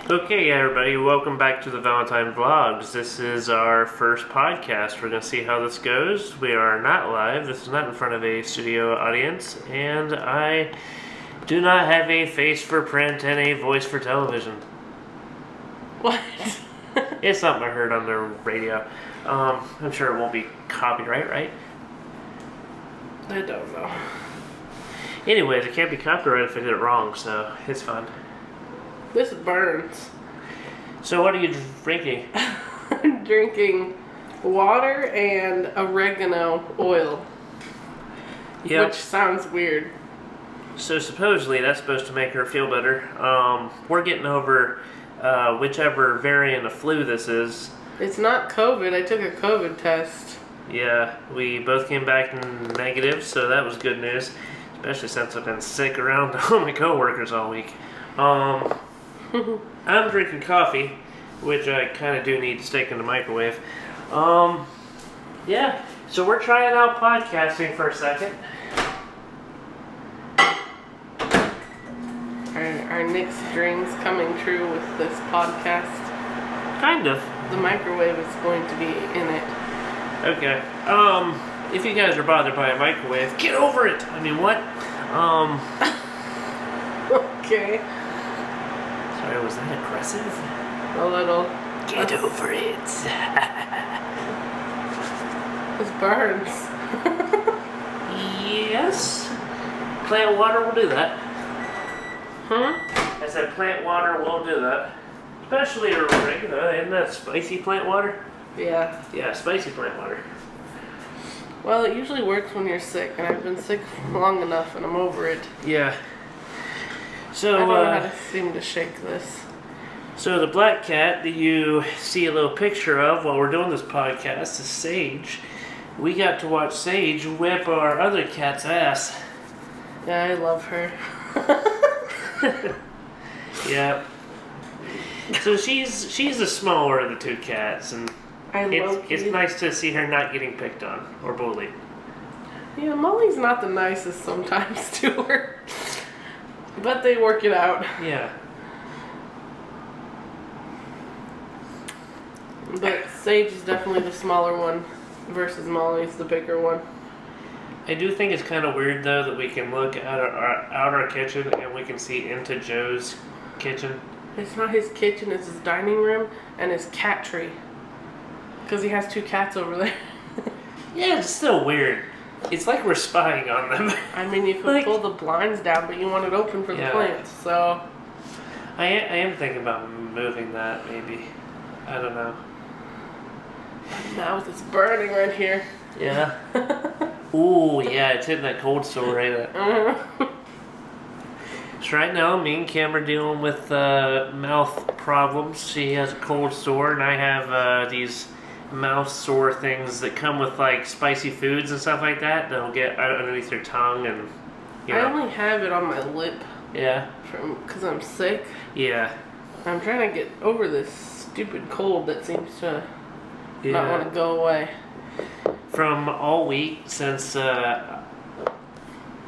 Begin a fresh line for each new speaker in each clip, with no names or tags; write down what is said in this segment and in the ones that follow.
Okay, everybody, welcome back to the Valentine Vlogs. This is our first podcast. We're going to see how this goes. We are not live. This is not in front of a studio audience, and I do not have a face for print and a voice for television.
What?
It's something I heard on the radio. I'm sure it won't be copyright, right?
I don't know.
Anyways, it can't be copyright if I did it wrong, so it's fine.
This burns.
So what are you drinking?
I'm drinking water and oregano oil.
Yep.
Which sounds weird.
So supposedly that's supposed to make her feel better. We're getting over whichever variant of flu this is.
It's not COVID. I took a COVID test.
Yeah, we both came back negative, so that was good news. Especially since I've been sick around all my coworkers all week. I'm drinking coffee, which I kind of do need to stick in the microwave. Yeah, so we're trying out podcasting for a second.
Are Nick's dreams coming true with this podcast?
Kind of.
The microwave is going to be in it.
Okay. If you guys are bothered by a microwave, get over it! I mean, what?
Okay.
Sorry, was that aggressive?
A little.
Get over it.
This burns.
Yes. Plant water will do that. I said plant water will do that. Especially regular, isn't that spicy plant water?
Yeah.
Yeah, spicy plant water.
Well, it usually works when you're sick, and I've been sick long enough, and I'm over it.
Yeah. So,
I don't know how to seem to shake this.
So the black cat that you see a little picture of while we're doing this podcast is Sage. We got to watch Sage whip our other cat's ass.
Yeah, I love her.
Yeah. So she's the smaller of the two cats, and it's nice to see her not getting picked on or bullied.
Yeah, Molly's not the nicest sometimes to her. But they work it out.
Yeah.
But Sage is definitely the smaller one versus Molly's the bigger one.
I do think it's kind of weird, though, that we can look out our kitchen and we can see into Joe's kitchen.
It's not his kitchen, it's his dining room and his cat tree. Because he has two cats over there.
Yeah, it's still weird. It's like we're spying on them.
I mean, you could pull the blinds down, but you want it open for the plants, so...
I am thinking about moving that, maybe. I don't know.
My mouth is burning right here.
Yeah? Ooh, yeah, it's hitting that cold sore, ain't it? So right now, me and Kim are dealing with mouth problems. She has a cold sore, and I have these mouth sore things that come with like spicy foods and stuff like that that'll get underneath your tongue, and you know.
I only have it on my lip.
Yeah.
Because I'm sick.
Yeah.
I'm trying to get over this stupid cold that seems to not want to go away.
From all week since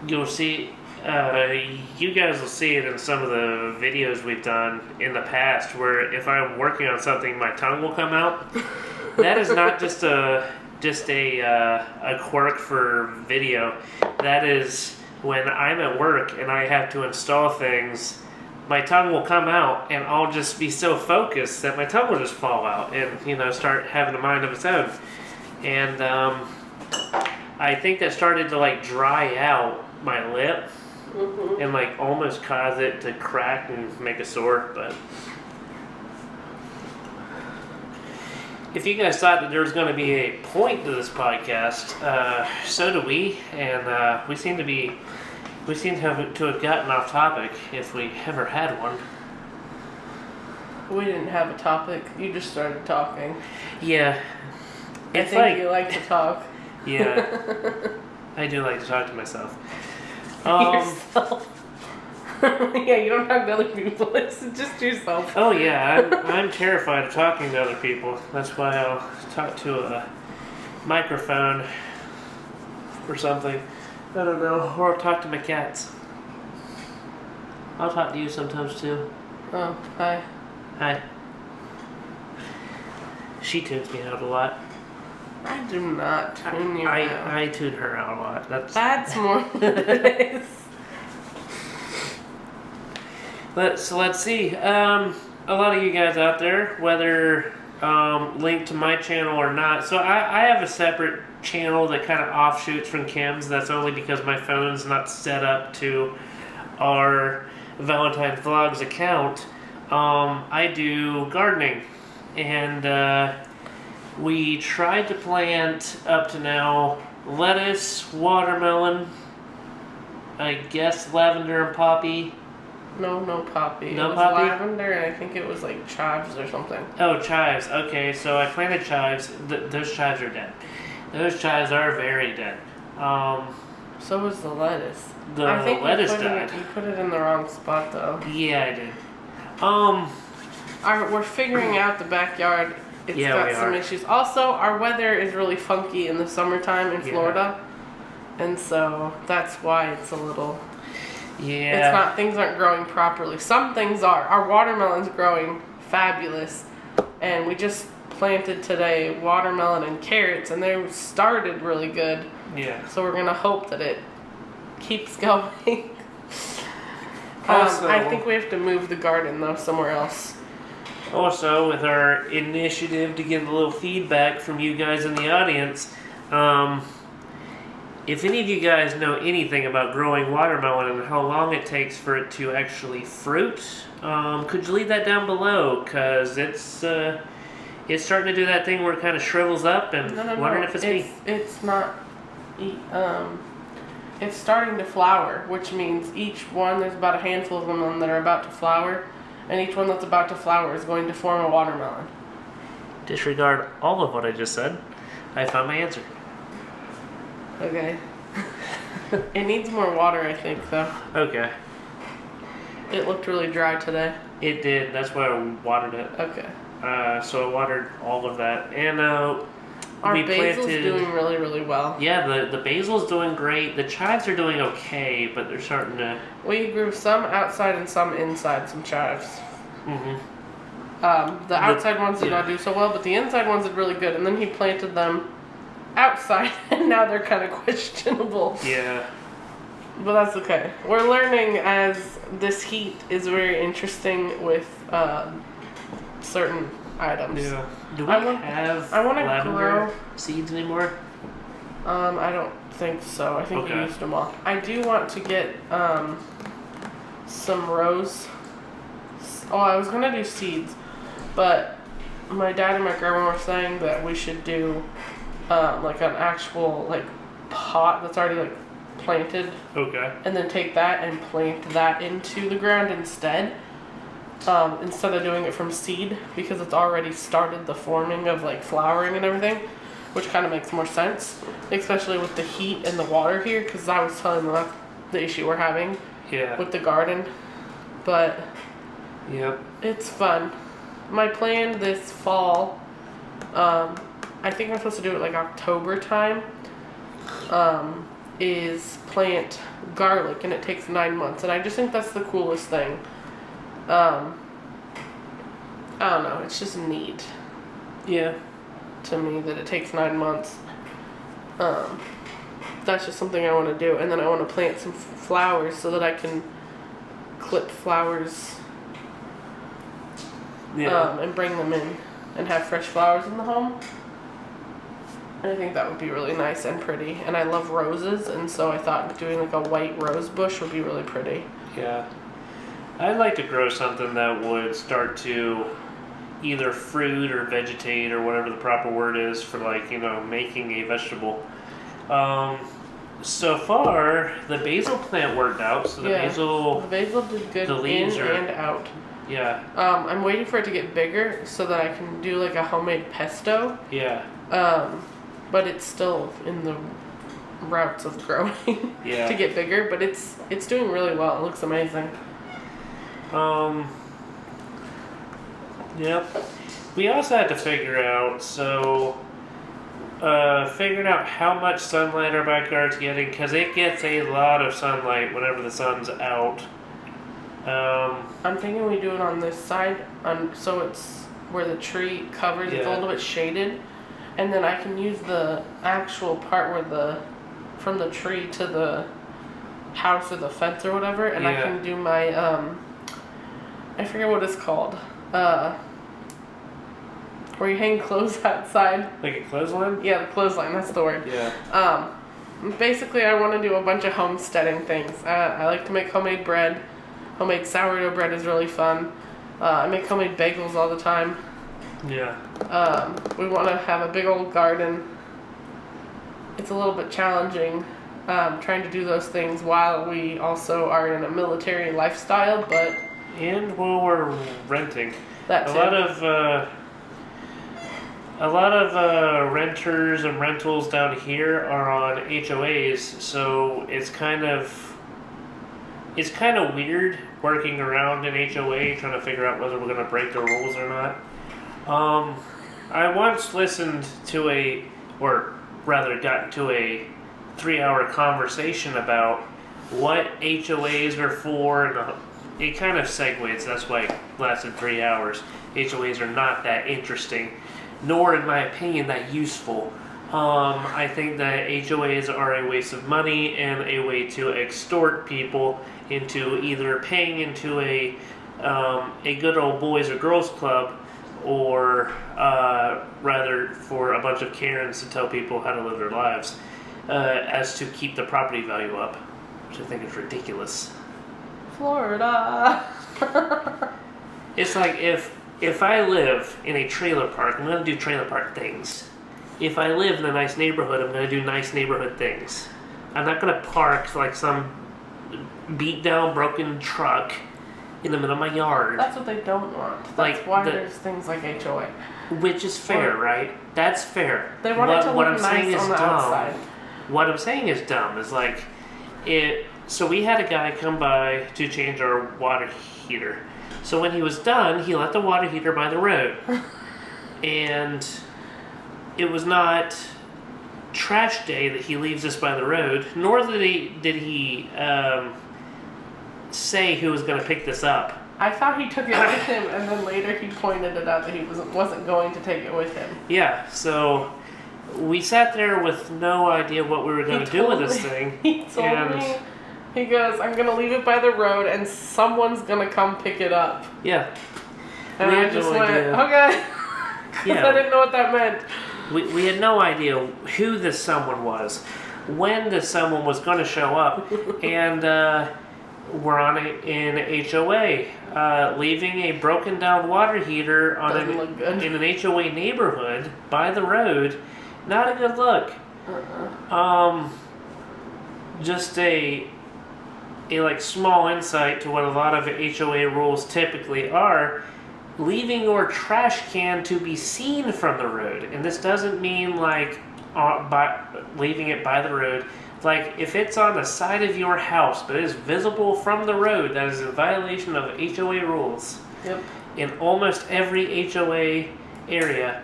you'll see. You guys will see it in some of the videos we've done in the past where if I'm working on something, my tongue will come out. That is not just a quirk for video. That is when I'm at work and I have to install things, my tongue will come out and I'll just be so focused that my tongue will just fall out and, start having a mind of its own. And I think that started to like dry out my lip. Mm-hmm. And like almost cause it to crack and make a sore, but if you guys thought that there was going to be a point to this podcast, so do we, and we seem to have gotten off topic if we ever had one.
We didn't have a topic. You just started talking.
Yeah,
I think you like to talk.
Yeah, I do like to talk to myself.
Yourself. Yeah, you don't talk to other people. It's just yourself.
Oh yeah, I'm terrified of talking to other people. That's why I'll talk to a microphone or something. I don't know. Or I'll talk to my cats. I'll talk to you sometimes too.
Oh, hi.
Hi. She tunes me out a lot.
I do not tune you out.
I tune her out a lot.
That's more what it is.
Let's see. A lot of you guys out there, whether linked to my channel or not. So I have a separate channel that kind of offshoots from Kim's. That's only because my phone's not set up to our Valentine Vlogs account. I do gardening, and we tried to plant up to now lettuce, watermelon, I guess lavender and poppy.
No poppy.
No
it was
poppy?
lavender, and I think it was like chives or something.
Oh, chives. Okay, so I planted chives. Those chives are dead. Those chives are very dead.
So was the lettuce.
The
I think
lettuce died.
You put it in the wrong spot though.
Yeah, I did.
We're figuring out the backyard. It's
Yeah,
got
we
some
are.
issues. Also, our weather is really funky in the summertime in
Yeah.
Florida, and so that's why it's a little.
Yeah.
Things aren't growing properly. Some things are. Our watermelon's growing fabulous, and we just planted today watermelon and carrots, and they started really good.
Yeah.
So we're gonna hope that it keeps going.
Also-
I think we have to move the garden though somewhere else.
Also, with our initiative to get a little feedback from you guys in the audience, if any of you guys know anything about growing watermelon and how long it takes for it to actually fruit, could you leave that down below? Because it's starting to do that thing where it kind of shrivels up, and wondering if it's me.
It's not. It's starting to flower, which means each one, there's about a handful of them that are about to flower, and each one that's about to flower is going to form a watermelon.
Disregard all of what I just said. I found my answer.
Okay. It needs more water, I think, though.
Okay.
It looked really dry today.
It did. That's why I watered it.
Okay.
So I watered all of that. And
Our
we
basil's
planted...
doing really, really well.
Yeah, the basil's doing great. The chives are doing okay, but they're starting to...
We grew some outside and some inside, some chives.
Mm-hmm.
The outside ones did not do so well, but the inside ones did really good. And then he planted them outside, and now they're kind of questionable.
Yeah.
But that's okay. We're learning as this heat is very interesting with certain items.
Yeah. Do we
I
have
wanna
lavender
grow-
seeds anymore?
I don't think so. I think we
Okay.
used them all. I do want to get some rose. Oh, I was gonna do seeds, but my dad and my grandma were saying that we should do like an actual like pot that's already like planted,
Okay.
and then take that and plant that into the ground instead of doing it from seed, because it's already started the forming of like flowering and everything, which kind of makes more sense, especially with the heat and the water here, because I was telling them that's the issue we're having
Yeah.
with the garden. But
Yep.
it's fun. My plan this fall, I think I'm supposed to do it like October time, is plant garlic, and it takes 9 months, and I just think that's the coolest thing. I don't know, it's just neat
Yeah.
to me that it takes 9 months. That's just something I want to do, and then I want to plant some flowers so that I can clip flowers
Yeah.
and bring them in and have fresh flowers in the home. And I think that would be really nice and pretty. And I love roses, and so I thought doing like a white rose bush would be really pretty.
Yeah. I'd like to grow something that would start to either fruit or vegetate or whatever the proper word is for, like, making a vegetable. So far, the basil plant worked out. So the
Yeah.
basil,
The basil did good
The leaves
in
are-
and out.
yeah,
I'm waiting for it to get bigger so that I can do like a homemade pesto.
yeah,
But it's still in the routes of growing
yeah.
to get bigger. But it's doing really well. It looks amazing.
Yep. We also had to figure out, figuring out how much sunlight our backyard's getting, because it gets a lot of sunlight whenever the sun's out.
I'm thinking we do it on this side, so it's where the tree covers. It's a
Yeah.
little bit shaded, and then I can use the actual part where from the tree to the house or the fence or whatever, and I
Yeah.
can do my I forget what it's called. Where you hang clothes outside.
Like a clothesline?
Yeah, the clothesline. That's the word.
Yeah.
Basically, I want to do a bunch of homesteading things. I like to make homemade bread. Homemade sourdough bread is really fun. I make homemade bagels all the time.
Yeah.
We want to have a big old garden. It's a little bit challenging trying to do those things while we also are in a military lifestyle, but
And while we're renting,
that
a
too.
lot of renters and rentals down here are on HOAs, so it's kind of weird working around an HOA trying to figure out whether we're going to break the rules or not. I once listened to got into a 3-hour conversation about what HOAs are for, and it kind of segues. That's why it lasted 3 hours. HOAs are not that interesting, nor, in my opinion, that useful. I think that HOAs are a waste of money and a way to extort people into either paying into a good old boys or girls club, or rather for a bunch of Karens to tell people how to live their lives, as to keep the property value up, which I think is ridiculous.
Florida.
It's like if I live in a trailer park, I'm going to do trailer park things. If I live in a nice neighborhood, I'm going to do nice neighborhood things. I'm not going to park like some beat down, broken truck in the middle of my yard.
That's what they don't want. That's
Like
why
the-
there's things like HOA.
Which is fair, right? That's fair.
They want it to
what
look
I'm
nice
saying is
on the
dumb.
outside.
What I'm saying is dumb. Is like it. So we had a guy come by to change our water heater. So when he was done, he left the water heater by the road, and it was not trash day that he leaves this by the road. Nor did he say who was going to pick this up.
I thought he took it with him, and then later he pointed it out that he wasn't going to take it with him.
Yeah. So we sat there with no idea what we were going to do with this thing.
He told
and
me, he goes, I'm going to leave it by the road, and someone's going to come pick it up.
yeah.
And
We
I
had
just
no
went,
idea.
okay. 'Cause
Yeah.
I didn't know what that meant.
We had no idea who this someone was, when this someone was going to show up, and we're on in HOA, leaving a broken down water heater on
Doesn't look good.
in an HOA neighborhood by the road. Not a good look. Just a like small insight to what a lot of HOA rules typically are. Leaving your trash can to be seen from the road, and this doesn't mean like leaving it by the road. Like if it's on the side of your house but it is visible from the road, that is in violation of HOA rules.
Yep.
In almost every HOA area.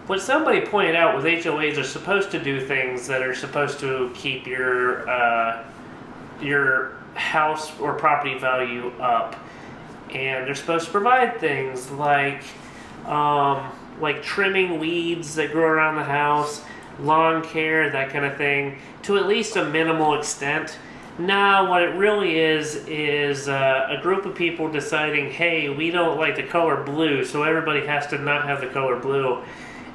What somebody pointed out was HOAs are supposed to do things that are supposed to keep your house or property value up. And they're supposed to provide things like trimming weeds that grow around the house, lawn care, that kind of thing, to at least a minimal extent. Now, what it really is a group of people deciding, hey, we don't like the color blue, so everybody has to not have the color blue.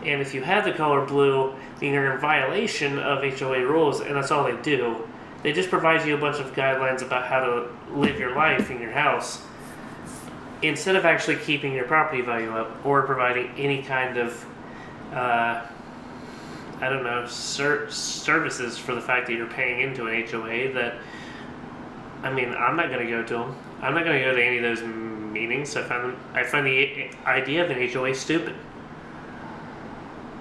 And if you have the color blue, then you're in violation of HOA rules, and that's all they do. They just provide you a bunch of guidelines about how to live your life in your house, instead of actually keeping your property value up or providing any kind of services for the fact that you're paying into an HOA. That, I mean, I'm not going to go to them. I'm not going to go to any of those meetings. I find the idea of an HOA stupid.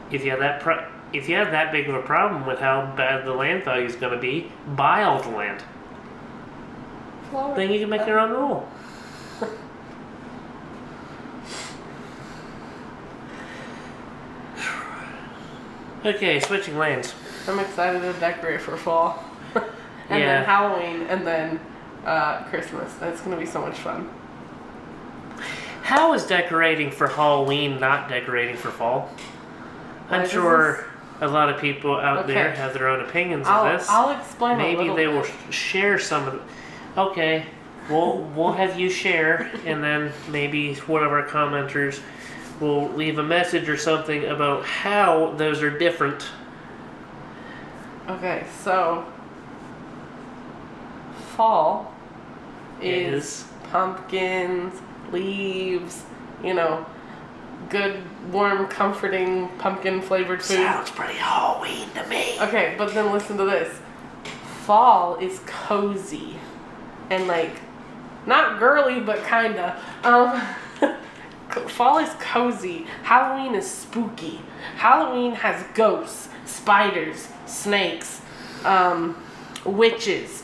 If you have that big of a problem with how bad the land value is going to be, buy all the land. Then you can make your own rule. Okay, switching lanes.
I'm excited to decorate for fall. And
Yeah.
then Halloween, and then Christmas. It's gonna be so much fun.
How is decorating for Halloween not decorating for fall? I'm
This
sure a lot of people out there
Okay.
have their own opinions of this.
I'll explain a
Maybe
little
they
bit.
will share some of the... Okay, we'll have you share, and then maybe one of our commenters will leave a message or something about how those are different.
Okay, so fall is pumpkins, leaves, you know, good, warm, comforting, pumpkin flavored food.
Sounds pretty Halloween to me.
Okay, but then listen to this. Fall is cozy and like not girly, but kinda. Fall is cozy. Halloween is spooky. Halloween has ghosts, spiders, snakes, witches,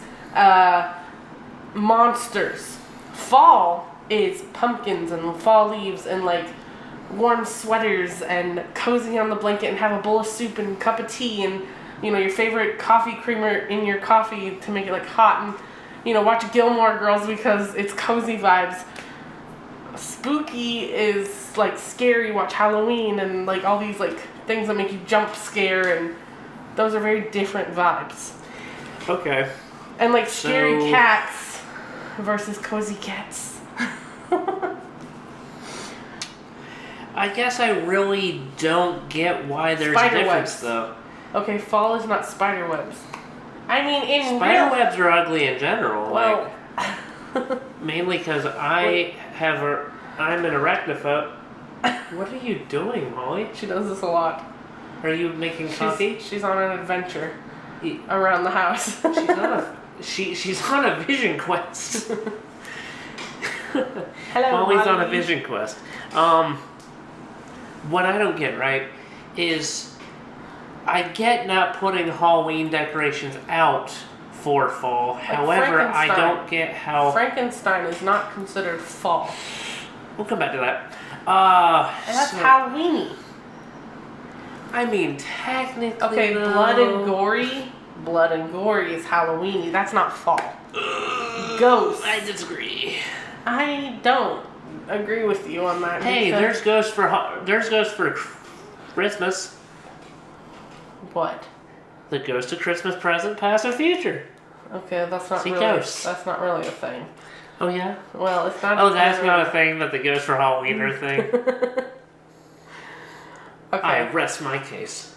monsters. Fall is pumpkins and fall leaves and like warm sweaters and cozy on the blanket and have a bowl of soup and cup of tea and you know your favorite coffee creamer in your coffee to make it like hot and you know watch Gilmore Girls because it's cozy vibes. Spooky is like scary, watch Halloween and like all these like things that make you jump scare and those are very different vibes.
Okay.
And like scary
So-
cats versus cozy cats.
I guess I really don't get why there's
Spider
a difference,
webs.
though.
Okay, fall is not spider webs. I mean, in
Spider
real...
webs are ugly in general.
Well,
Mainly because I'm an arachnophobe. What are you doing, Molly?
she does this a lot.
Are you making coffee?
She's on an adventure
She's
around the house.
on a she's on a vision quest.
Hello,
Molly's on a
Molly.
vision quest. What I don't get right is I get not putting Halloween decorations out for fall. However, I
Frankenstein.
don't get how.
Frankenstein is not considered fall.
We'll come back to that.
And that's
So-
Halloweeny.
I mean, technically.
Okay,
though-
blood and gory is Halloweeny. That's not fall. Ghosts.
I disagree.
I don't agree with you on that.
Hey,
because-
there's ghosts for Christmas.
what?
The ghost of Christmas present, past, and future.
Okay, that's not
See,
really.
ghosts.
That's not really a thing.
Oh yeah.
Well, it's not.
Oh, that's
really-
not a thing, but the ghost for Halloween are a thing.
Okay.
I rest my case.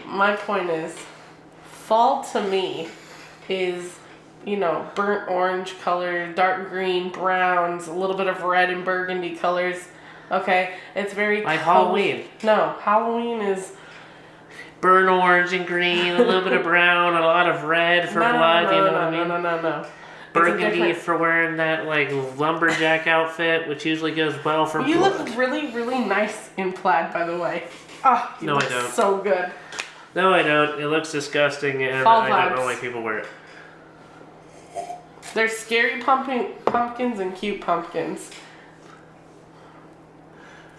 My point is, fall to me is, you know, burnt orange color, dark green, browns, a little bit of red and burgundy colors. Okay, it's very
Like
col-
Halloween.
No, Halloween is
Burnt orange and green, a little bit of brown, a lot of red for
no,
blood,
no,
you know
no,
what I mean?
no. It's a
Burgundy
different-
for wearing that like lumberjack outfit, which usually goes well for
You
blood.
look really, really nice in plaid, by the way. Ah, you
No, I
look
don't.
so good.
No, I don't. It looks disgusting, and
Fall
I don't know
vibes.
why people wear it.
There's scary pumpkins and cute pumpkins.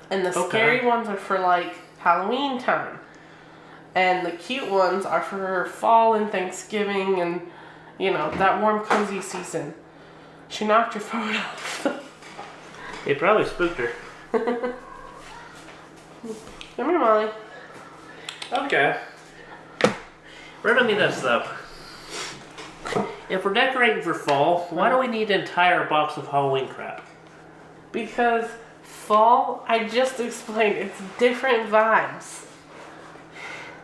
And the
Okay.
scary ones are for like Halloween time. And the cute ones are for fall and Thanksgiving and, you know, that warm, cozy season. She knocked your phone off.
It probably spooked her.
Come here, Molly.
Okay. Riddle me this though. If we're decorating for fall, why do we need an entire box of Halloween crap?
Because fall, I just explained, it's different vibes.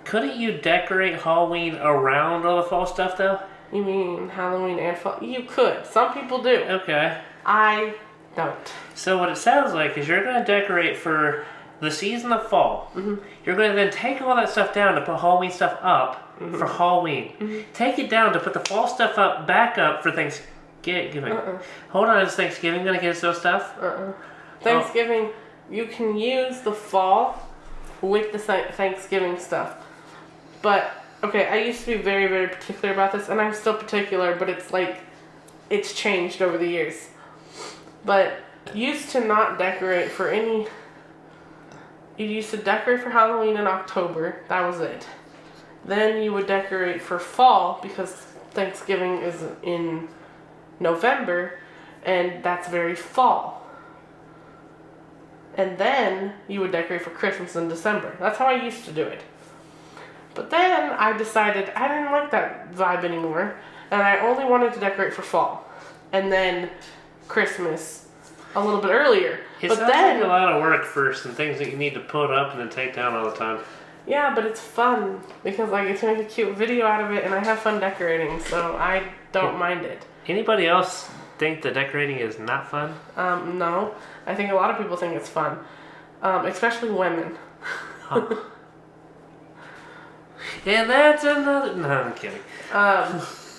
Couldn't you decorate Halloween around all the fall stuff though?
You mean Halloween and fall? You could. Some people do.
Okay.
I don't.
So what it sounds like is you're going to decorate for the season of fall.
Mm-hmm.
You're going to then take all that stuff down to put Halloween stuff up
Mm-hmm.
for Halloween. Take it down to put the fall stuff up, back up for Thanksgiving. Hold on, is Thanksgiving going to get us those stuff?
Thanksgiving, you can use the fall with the Thanksgiving stuff. But, okay, I used to be very, very particular about this, and I'm still particular, but it's like, it's changed over the years. But, used to not decorate for any, you used to decorate for Halloween in October, that was it. Then you would decorate for fall, because Thanksgiving is in November, and that's very fall. And then you would decorate for Christmas in December. That's how I used to do it. But then I decided I didn't like that vibe anymore, and I only wanted to decorate for fall. And then Christmas a little bit earlier.
It
but
sounds
then
like a lot of work for some things that you need to put up and then take down all the time.
yeah, but it's fun because I get to make a cute video out of it, and I have fun decorating, so I don't mind it.
Anybody else think that decorating is not fun?
No, I think a lot of people think it's fun, especially women.
Oh. And that's another. No, I'm kidding.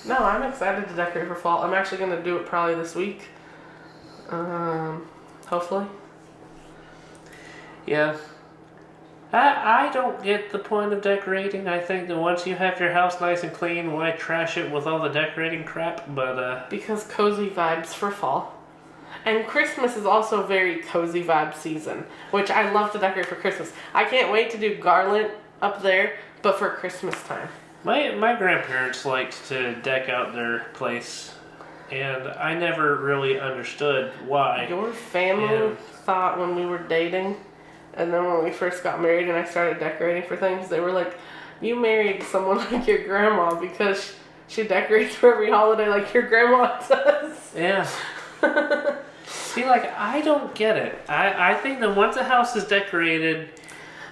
No, I'm excited to decorate for fall. I'm actually gonna do it probably this week. Hopefully.
Yeah. I don't get the point of decorating. I think that once you have your house nice and clean, why trash it with all the decorating crap? But,
Because cozy vibes for fall. And Christmas is also very cozy vibe season, which I love to decorate for Christmas. I can't wait to do garland up there, but for Christmas time.
my grandparents liked to deck out their place, and I never really understood why.
Your family
Yeah.
thought when we were dating, and then when we first got married and I started decorating for things, they were like, you married someone like your grandma because she decorates for every holiday like your grandma does.
Yeah. See, like, I don't get it. I think that once a house is decorated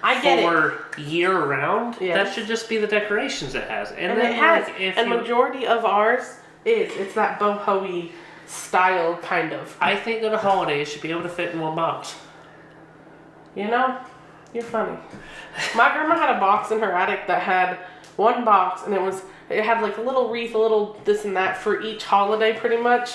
I get it.
for year round,
Yes.
that should just be the decorations it has.
And
then,
it has.
like, if
And
you,
majority of ours it's that boho-y style kind of.
I think that a holiday should be able to fit in one box.
You know, you're funny. My grandma had a box in her attic that had one box, and it had like a little wreath, a little this and that for each holiday, pretty much.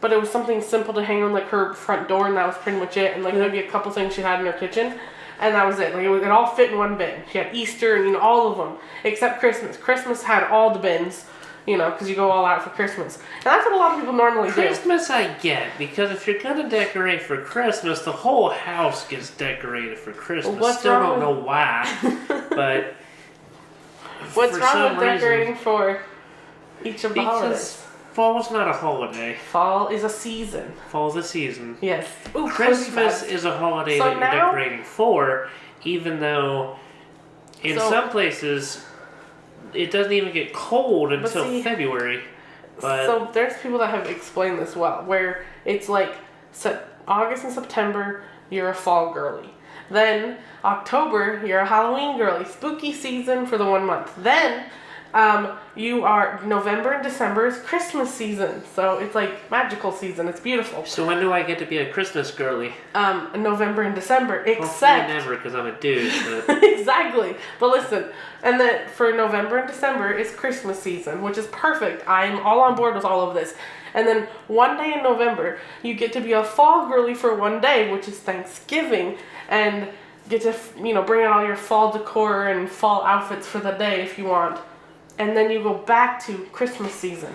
But it was something simple to hang on like her front door, and that was pretty much it. And like maybe a couple things she had in her kitchen, and that was it. Like it all fit in one bin. She had Easter and all of them except Christmas. Christmas had all the bins. Because you go all out for Christmas. And that's what a lot of people normally do.
Christmas I get, because if you're gonna decorate for Christmas, the whole house gets decorated for Christmas.
Well, what's
Still
wrong
don't know why, but
What's
for
wrong
some
with decorating
reason,
for each of the holidays?
because fall's not a holiday.
Fall is a season.
Fall's a season.
Yes. Ooh,
Christmas
cozy vibes.
is a holiday
So
that you're
now-
decorating for, even though in
So-
some places it doesn't even get cold until
see-
February. But
So there's people that have explained this well, where it's like August and September, you're a fall girly. Then October, you're a Halloween girly. Spooky season for the 1 month. Then you are November and December is Christmas season. So it's like magical season. It's beautiful.
so when do I get to be a Christmas girly?
November and December,
Hopefully
except
never, because I'm a dude. But
exactly. But listen, and then for November and December is Christmas season, which is perfect. I'm all on board with all of this. And then one day in November, you get to be a fall girly for one day, which is Thanksgiving, and get to bring out all your fall decor and fall outfits for the day if you want. And then you go back to Christmas season.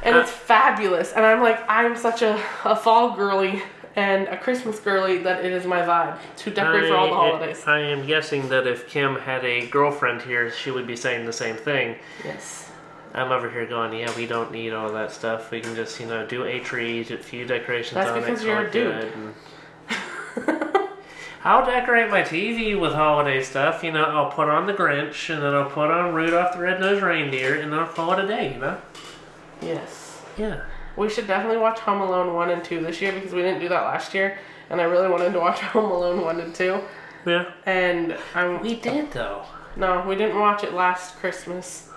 And it's fabulous. And I'm such a fall girly and a Christmas girly that it is my vibe to decorate for all the holidays.
I am guessing that if Kim had a girlfriend here, she would be saying the same thing.
Yes.
I'm over here going, yeah, we don't need all that stuff. We can just, do a tree, a few decorations
That's
on it.
because you're
call
a
it
dude.
good, and I'll decorate my TV with holiday stuff. I'll put on the Grinch, and then I'll put on Rudolph the Red-Nosed Reindeer, and then I'll call it a day,
Yes.
Yeah.
We should definitely watch Home Alone 1 and 2 this year because we didn't do that last year. And I really wanted to watch Home Alone 1 and 2.
Yeah.
And
We did, though.
No, we didn't watch it last Christmas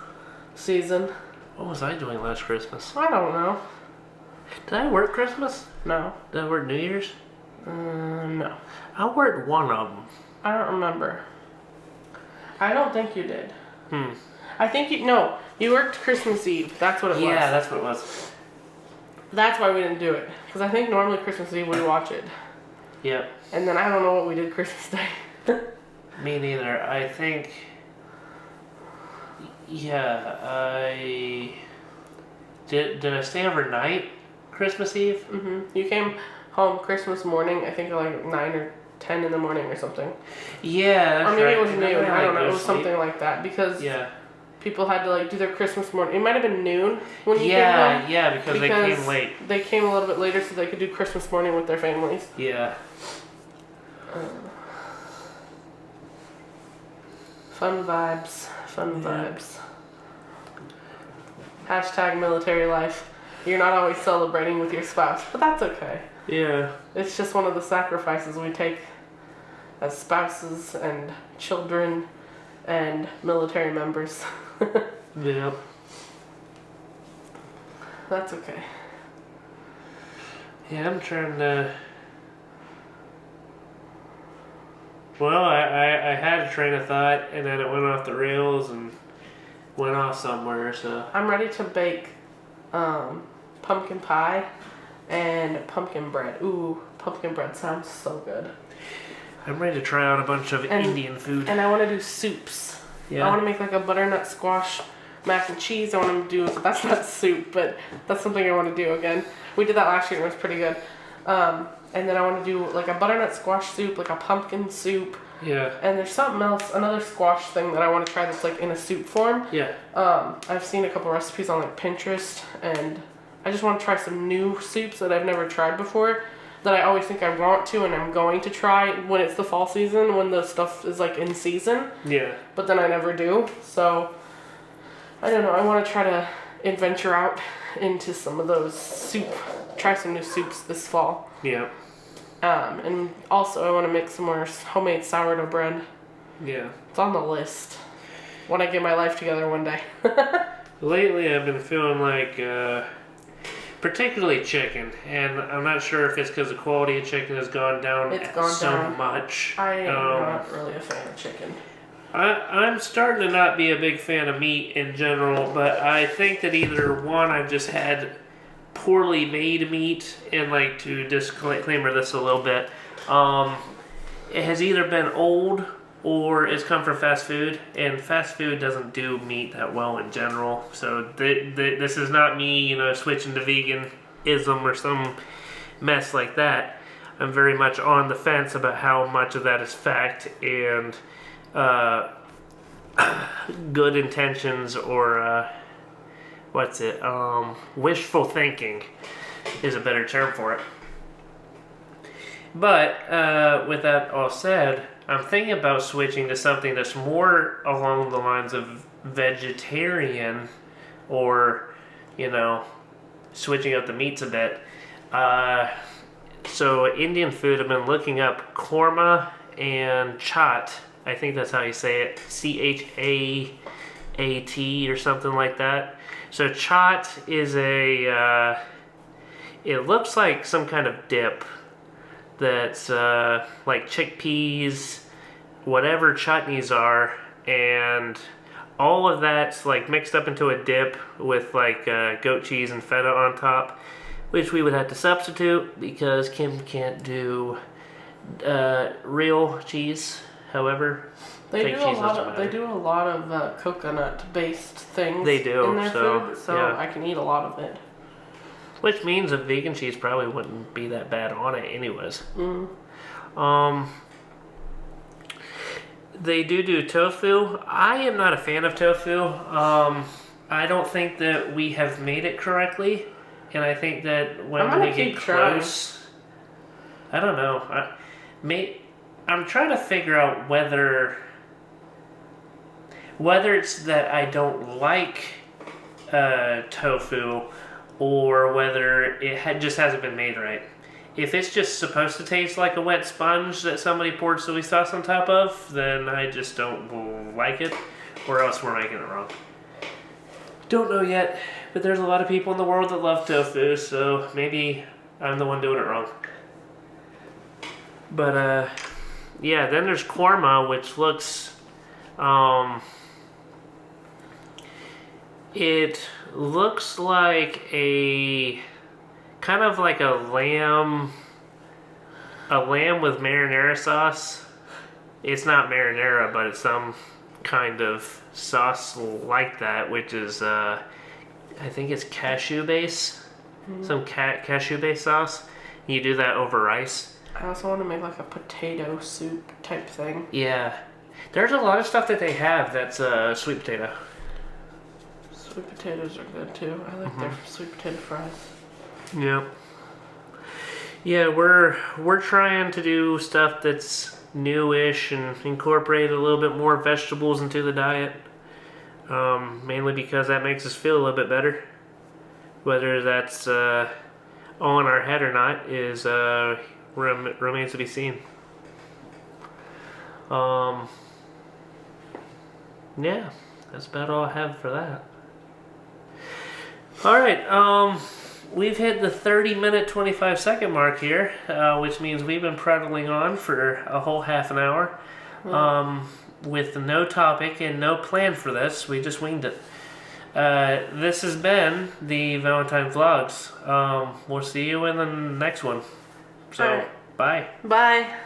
season.
What was I doing last Christmas?
I don't know.
Did I work Christmas?
No.
Did I work New Year's?
No.
I worked one of them.
I don't remember. I don't think you did.
Hmm.
I think you worked Christmas Eve. That's what it was.
Yeah, that's what it was.
That's why we didn't do it. Because I think normally Christmas Eve we watch it.
Yep.
And then I don't know what we did Christmas Day.
Me neither. I think. Yeah, I. Did I stay overnight Christmas Eve?
You came home Christmas morning, I think like 9 or 10 in the morning or something.
Yeah, that's
Or maybe
right.
it was
And then
noon. I don't
go
know. It was
sleep.
something like that because
Yeah.
people had to like do their Christmas morning. It might have been noon when you came home.
Yeah, because they came late.
They came a little bit later so they could do Christmas morning with their families.
Yeah.
Fun vibes. Fun vibes. Hashtag military life. You're not always celebrating with your spouse, but that's okay.
Yeah.
It's just one of the sacrifices we take as spouses and children and military members.
Yep.
That's okay.
Yeah, I'm trying to... Well, I had a train of thought, and then it went off the rails and went off somewhere, so...
I'm ready to bake pumpkin pie and pumpkin bread. Ooh, pumpkin bread sounds so good.
I'm ready to try out a bunch of Indian food.
And I want to do soups.
Yeah.
I want to make like a butternut squash mac and cheese. I want to do, that's not soup, but that's something I want to do again. We did that last year and it was pretty good. And then I want to do like a butternut squash soup, like a pumpkin soup.
Yeah.
And there's something else, another squash thing that I want to try that's like in a soup form.
Yeah.
I've seen a couple recipes on like Pinterest, and I just want to try some new soups that I've never tried before that I always think I want to and I'm going to try when it's the fall season, when the stuff is like in season.
Yeah.
But then I never do. So I don't know, I want to try to adventure out into some of those try some new soups this fall.
Yeah.
And also I want to make some more homemade sourdough bread.
Yeah.
It's on the list when I get my life together one day.
Lately I've been feeling like, particularly chicken, and I'm not sure if it's because the quality of chicken has gone down so much.
I am not really a fan of chicken.
I'm starting to not be a big fan of meat in general, but I think that either one, I've just had poorly made meat, and like to disclaimer this a little bit, it has either been old or it's come from fast food, and fast food doesn't do meat that well in general. So this is not me, switching to veganism or some mess like that. I'm very much on the fence about how much of that is fact and good intentions or wishful thinking is a better term for it. But with that all said, I'm thinking about switching to something that's more along the lines of vegetarian, or switching up the meats a bit. So Indian food, I've been looking up korma and chaat. I think that's how you say it. Chaat or something like that. So chaat is it looks like some kind of dip that's like chickpeas, whatever chutneys are, and all of that's like mixed up into a dip with like goat cheese and feta on top, which we would have to substitute because Kim can't do real cheese. However,
they do a lot of coconut-based things.
They do,
in their food, so
yeah.
I can eat a lot of it.
Which means a vegan cheese probably wouldn't be that bad on it, anyways. They do tofu. I am not a fan of tofu. I don't think that we have made it correctly, and I think that when we get close, I don't know. I'm trying to figure out whether it's that I don't like tofu, or whether it just hasn't been made right. If it's just supposed to taste like a wet sponge that somebody poured soy sauce on top of, then I just don't like it, or else we're making it wrong. Don't know yet, but there's a lot of people in the world that love tofu, so maybe I'm the one doing it wrong. But, yeah, then there's korma, which looks, it looks like kind of like a lamb with marinara sauce. It's not marinara, but it's some kind of sauce like that, which is, I think it's cashew base. Some cashew base sauce. You do that over rice.
I also want to make like a potato soup type thing.
Yeah. There's a lot of stuff that they have that's sweet potato.
Sweet potatoes are good too. I like their sweet potato fries.
Yeah. Yeah, we're trying to do stuff that's newish and incorporate a little bit more vegetables into the diet. Mainly because that makes us feel a little bit better. Whether that's on our head or not is remains to be seen. Yeah, that's about all I have for that. All right, we've hit the 30-minute, 25-second mark here, which means we've been prattling on for a whole half an hour. With no topic and no plan for this. We just winged it. This has been the Valentine Vlogs. We'll see you in the next one. So,
All right.
bye.
Bye.